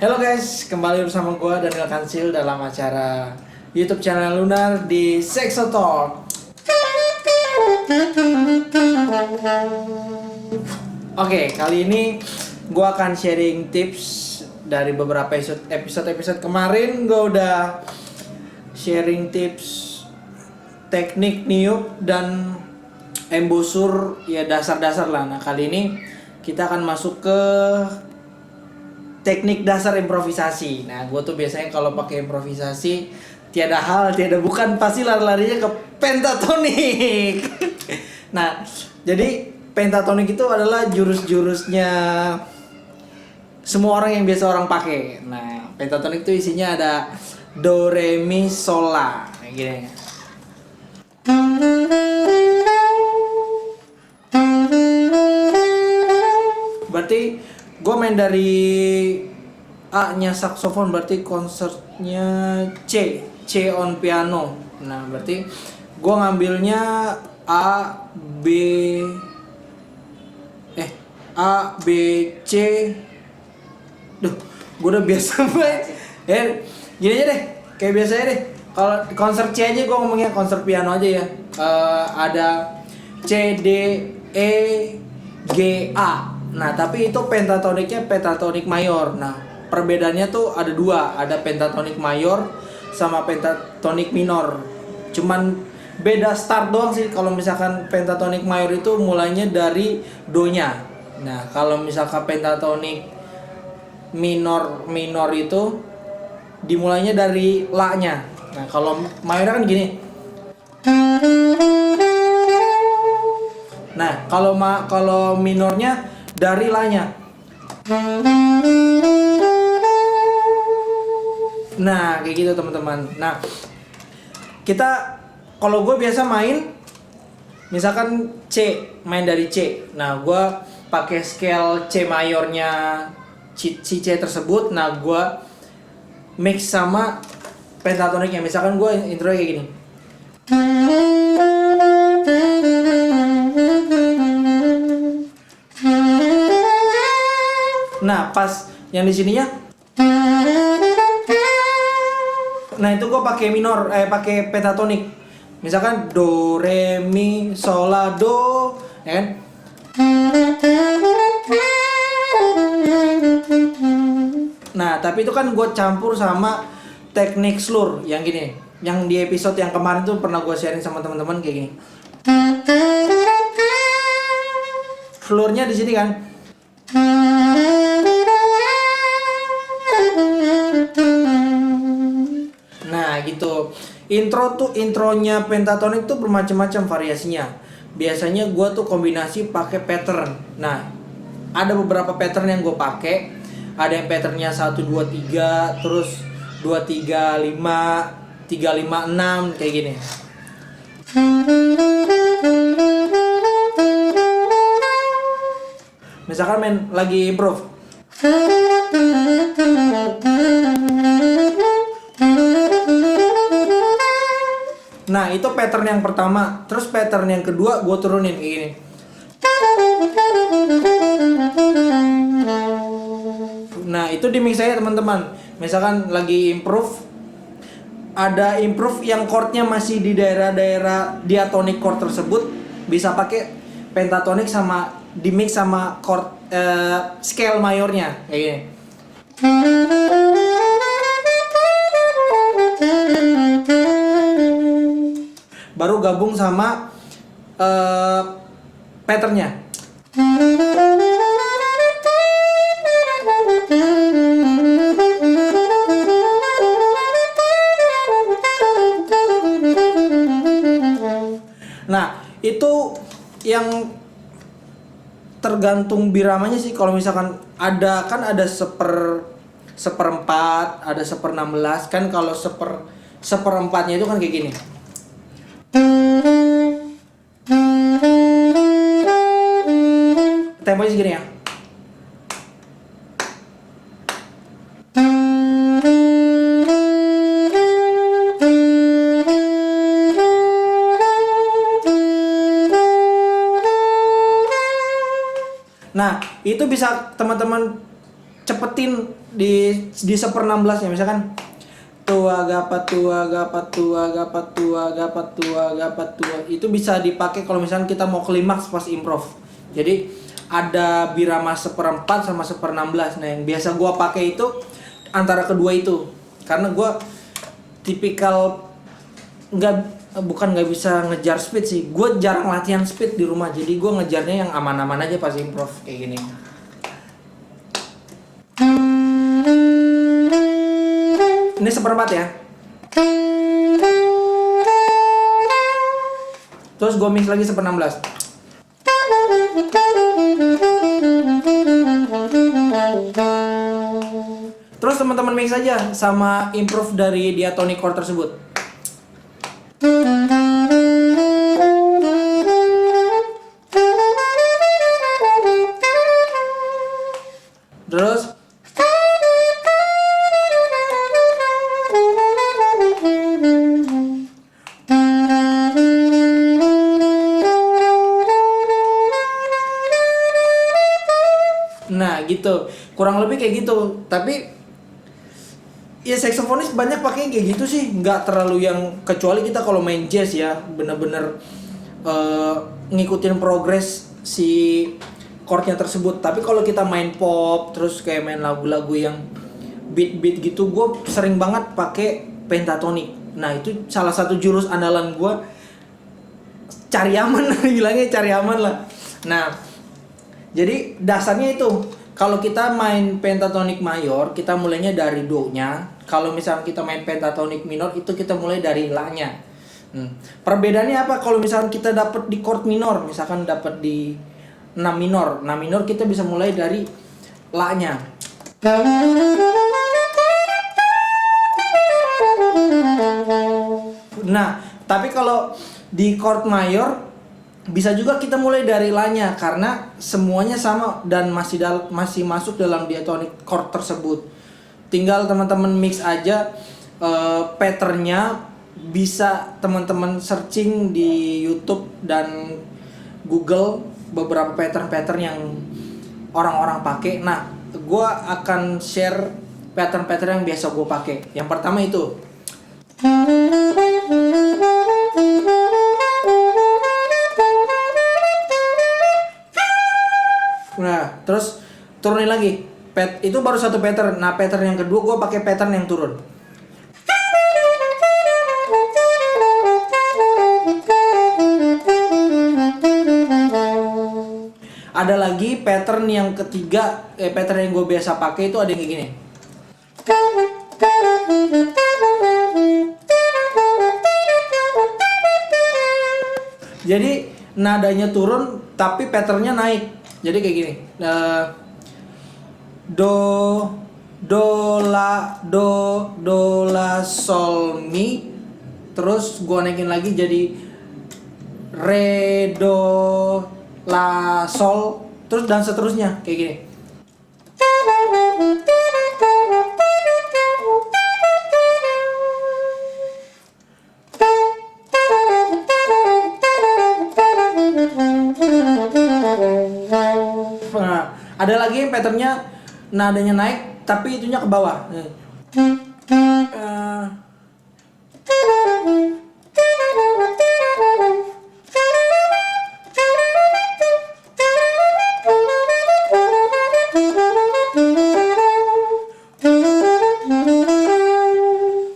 Halo guys, kembali bersama gue Daniel Kansil dalam acara YouTube channel Lunar di Sexo Talk. Oke, kali ini gue akan sharing tips dari beberapa episode kemarin. Gue udah sharing tips teknik niup dan embosur, ya dasar-dasar lah. Nah, kali ini kita akan masuk ke teknik dasar improvisasi. Nah, gue tuh biasanya kalau pakai improvisasi tiada hal, tiada bukan, pasti lari-larinya ke pentatonik. Nah, jadi pentatonik itu adalah jurus-jurusnya semua orang yang biasa orang pakai. Nah, pentatonik itu isinya ada do, re, mi, sol, la. Kayak gini. Berarti gue main dari A nya saksofon, berarti konsertnya C on piano. Nah, berarti gue ngambilnya A B C. Duh, gue udah biasa banget. Gini aja deh, kayak biasanya deh. Kalau konser C aja gue ngomongnya konser piano aja ya. Ada C D E G A. Nah, tapi itu pentatoniknya pentatonik mayor. Nah, perbedaannya tuh ada dua, ada pentatonik mayor sama pentatonik minor. Cuman beda start doang sih. Kalau misalkan pentatonik mayor itu mulainya dari do-nya. Nah, kalau misalkan pentatonik minor itu dimulainya dari la-nya. Nah, kalau mayornya kan gini. Nah, kalau minornya dari la-nya. Nah, kayak gitu teman-teman. Nah, kita kalau gue biasa main misalkan C, main dari C. Nah, gue pakai scale C mayornya si C tersebut. Nah, gue mix sama pentatoniknya. Misalkan gue intro kayak gini. Nah, pas yang di sininya, nah itu gue pakai minor, pakai pentatonik. Misalkan do, re, mi, sol, la, do, ya kan? Nah, tapi itu kan gue campur sama teknik slur yang gini. Yang di episode yang kemarin tuh pernah gue sharing sama teman-teman kayak gini. Slurnya di sini kan. Nah, gitu. Intronya pentatonik tuh bermacam-macam variasinya. Biasanya gue tuh kombinasi pakai pattern. Nah, ada beberapa pattern yang gue pakai. Ada yang patternnya 1 2 3, terus 2 3 5, 3 5 6 kayak gini. Misalkan main lagi improve. Nah, itu pattern yang pertama. Terus pattern yang kedua gue turunin kayak gini. Nah, itu di mix saya teman-teman. Misalkan lagi improve, ada improve yang chordnya masih di daerah-daerah diatonic chord tersebut, bisa pakai pentatonik sama di mix sama chord scale mayornya kayak gini. Baru gabung sama patternnya. Nah, itu yang tergantung biramanya sih. Kalau misalkan ada kan ada seperempat, ada 1/16 kan. Kalau seperempatnya itu kan kayak gini. Temponya segini ya. Nah, itu bisa teman-teman cepetin di 1/16 ya, misalkan tua gapat tua gapat tua gapat tua gapat tua gapat tua, itu bisa dipakai kalau misalkan kita mau klimaks pas improv. Jadi ada birama 1/4 sama 1/16. Nah yang biasa gua pakai itu antara kedua itu, karena gua tipikal nggak bisa ngejar speed sih. Gue jarang latihan speed di rumah, jadi gue ngejarnya yang aman-aman aja pas improv kayak gini. Ini 1/4 ya. Terus gue mix lagi 1/16. Terus teman-teman mix aja sama improve dari diatonic chord tersebut. Terus nah gitu, kurang lebih kayak gitu. Tapi ya saksofonis banyak pakai kayak gitu sih, nggak terlalu yang, kecuali kita kalau main jazz ya bener-bener ngikutin progres si chordnya tersebut. Tapi kalau kita main pop terus kayak main lagu-lagu yang beat gitu, gue sering banget pakai pentatonik. Nah itu salah satu jurus andalan gue, cari aman bilangnya cari aman lah. Nah jadi dasarnya itu, kalau kita main pentatonik mayor, kita mulainya dari do-nya. Kalau misalnya kita main pentatonik minor, itu kita mulai dari la-nya. Perbedaannya apa? Kalau misalnya kita dapat di chord minor, misalkan dapat di 6 minor. 6 minor kita bisa mulai dari la-nya. Nah, tapi kalau di chord mayor bisa juga kita mulai dari la-nya, karena semuanya sama dan masih masuk dalam diatonic chord tersebut. Tinggal teman-teman mix aja patternnya, bisa teman-teman searching di YouTube dan Google beberapa pattern yang orang-orang pakai. Nah, gue akan share pattern yang biasa gue pakai. Yang pertama itu. Nah, terus turunin lagi. Itu baru satu pattern. Nah, pattern yang kedua gue pakai pattern yang turun. Ada lagi pattern yang ketiga, pattern yang gue biasa pakai itu ada yang kayak gini. Jadi nadanya turun tapi patternnya naik. Jadi kayak gini. Do la sol mi, terus gue naikin lagi jadi re do la sol, terus dan seterusnya kayak gini. Nah, ada lagi patternnya nadanya naik tapi itunya ke bawah.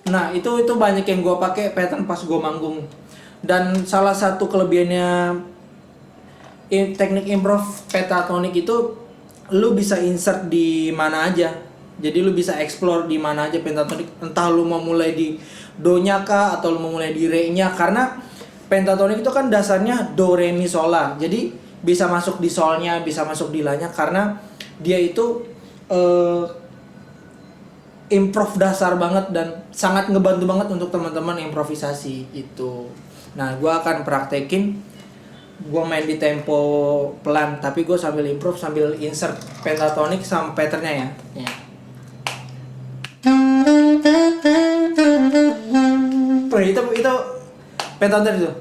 Nah, itu banyak yang gue pakai pattern pas gue manggung. Dan salah satu kelebihannya teknik improv pentatonik itu, lu bisa insert di mana aja. Jadi lu bisa explore di mana aja pentatonik. Entah lu mau mulai di do-nya kah atau lu mau mulai di re-nya, karena pentatonik itu kan dasarnya do re mi sol la. Jadi bisa masuk di solnya, bisa masuk di la-nya, karena dia itu improv dasar banget dan sangat ngebantu banget untuk teman-teman improvisasi itu. Nah, gua akan praktekin. Gue main di tempo pelan, tapi gue sambil improve sambil insert pentatonik sama patternnya ya. Oh, itu pentatonik itu.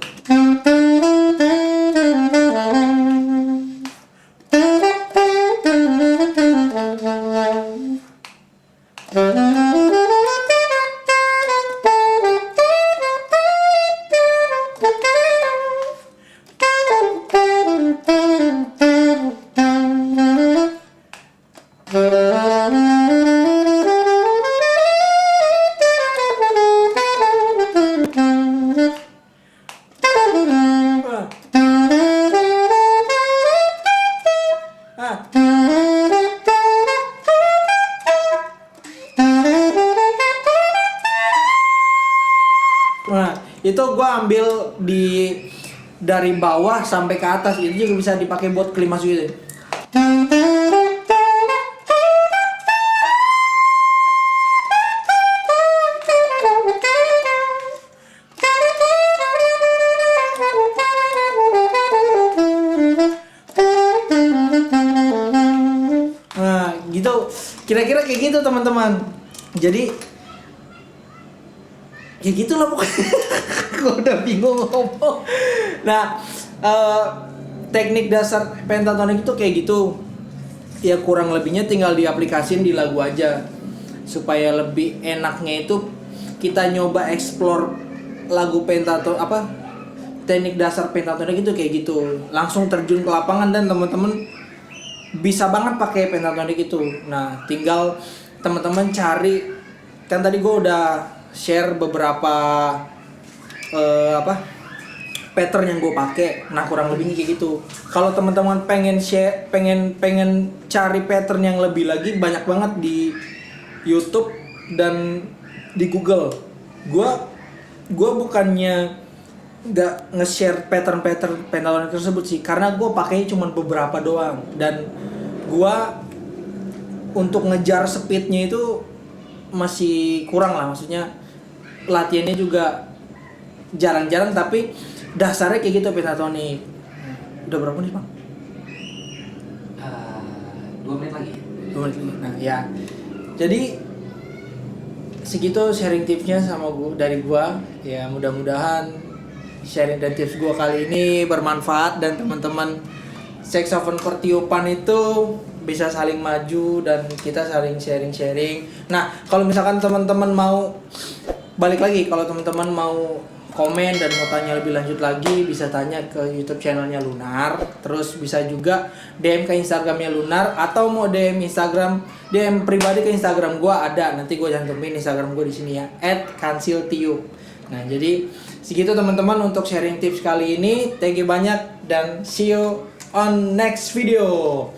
Itu gua ambil dari bawah sampai ke atas, itu juga bisa dipakai buat klimas gitu. Nah, gitu. Kira-kira kayak gitu, teman-teman. Jadi ya gitulah pokoknya. Gue udah bingung ngomong. Nah, teknik dasar pentatonik itu kayak gitu. Ya kurang lebihnya tinggal diaplikasin di lagu aja. Supaya lebih enaknya itu kita nyoba explore lagu teknik dasar pentatonik itu kayak gitu. Langsung terjun ke lapangan dan teman-teman bisa banget pakai pentatonik itu. Nah, tinggal teman-teman cari, kan tadi gue udah share beberapa pattern yang gue pakai. Nah, kurang lebihnya kayak gitu. Kalau teman-teman pengen cari pattern yang lebih lagi, banyak banget di YouTube dan di Google. Gue bukannya nggak nge-share pattern pentatonik tersebut sih, karena gue pakainya cuma beberapa doang, dan gue untuk ngejar speednya itu masih kurang lah, maksudnya latihannya juga jarang-jarang, tapi dasarnya kayak gitu pentatonik. Udah berapa nih Bang? 2 menit lagi. 2 menit lagi. Nah ya, jadi segitu sharing tipsnya dari gua. Ya mudah-mudahan sharing dan tips gua kali ini bermanfaat dan teman-teman saxophone pertiupan itu bisa saling maju dan kita saling sharing. Nah, kalau misalkan teman-teman mau balik lagi, kalau teman-teman mau komen dan mau tanya lebih lanjut lagi, bisa tanya ke YouTube channelnya Lunar. Terus bisa juga DM ke Instagramnya Lunar, atau mau DM pribadi ke Instagram gua ada. Nanti gua cantumin Instagram gua di sini ya, @kansiltiup. Nah, jadi segitu teman-teman untuk sharing tips kali ini. Thank you banyak dan see you on next video.